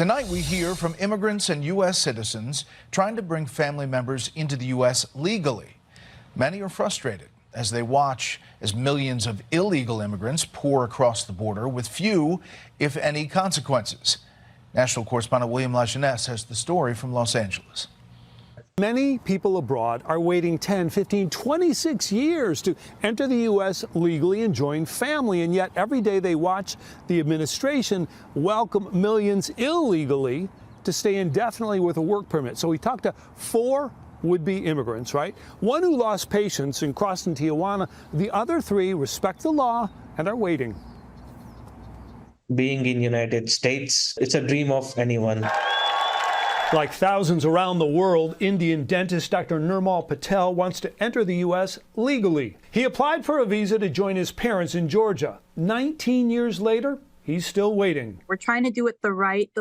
Tonight we hear from immigrants and U.S. citizens trying to bring family members into the U.S. legally. Many are frustrated as they watch as millions of illegal immigrants pour across the border with few, if any, consequences. National correspondent William La Jeunesse has the story from Los Angeles. Many people abroad are waiting 10, 15, 26 years to enter the U.S. legally and join family, and yet every day they watch the administration welcome millions illegally to stay indefinitely with a work permit. So we talked to 4 would-be immigrants, right? 1 who lost patience and crossed in Tijuana. The other 3 respect the law and are waiting. Being in United States, it's a dream of anyone. Like thousands around the world, Indian dentist Dr. Nirmal Patel wants to enter the U.S. legally. He applied for a visa to join his parents in Georgia. 19 years later, he's still waiting. We're trying to do it the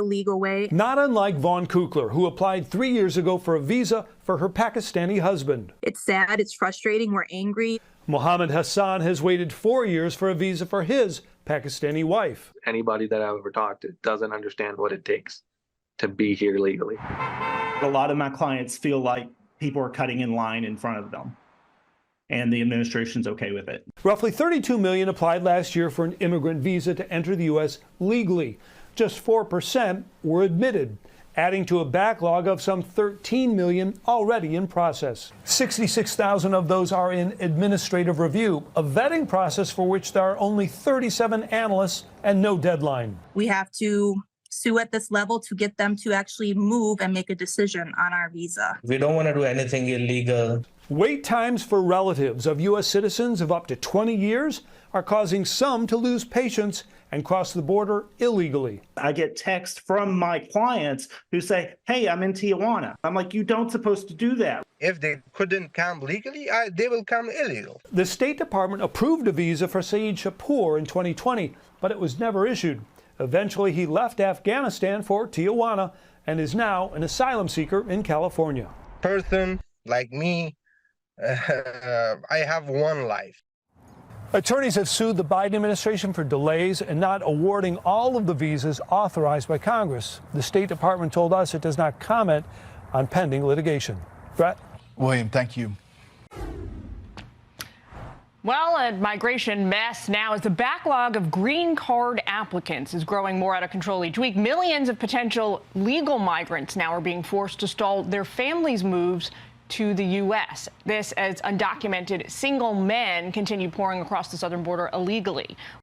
legal way. Not unlike Vaughn Kukler, who applied 3 years ago for a visa for her Pakistani husband. It's sad, it's frustrating, we're angry. Mohammed Hassan has waited 4 years for a visa for his Pakistani wife. Anybody that I've ever talked to doesn't understand what it takes to be here legally. A lot of my clients feel like people are cutting in line in front of them, and the administration's okay with it. Roughly 32 million applied last year for an immigrant visa to enter the U.S. legally. Just 4% were admitted, adding to a backlog of some 13 million already in process. 66,000 of those are in administrative review, a vetting process for which there are only 37 analysts and no deadline. We have to sue at this level to get them to actually move and make a decision on our visa. We don't want to do anything illegal. Wait times for relatives of U.S. citizens of up to 20 years are causing some to lose patience and cross the border illegally. I get texts from my clients who say, hey, I'm in Tijuana. I'm like, you don't supposed to do that. If they couldn't come legally, they will come illegal. The State Department approved a visa for Saeed Shapoor in 2020, but it was never issued. Eventually, he left Afghanistan for Tijuana and is now an asylum seeker in California. Person like me, I have one life. Attorneys have sued the Biden administration for delays and not awarding all of the visas authorized by Congress. The State Department told us it does not comment on pending litigation. Brett? William, thank you. Well, a migration mess now as the backlog of green card applicants is growing more out of control each week. Millions of potential legal migrants now are being forced to stall their families' moves to the U.S. This as undocumented single men continue pouring across the southern border illegally.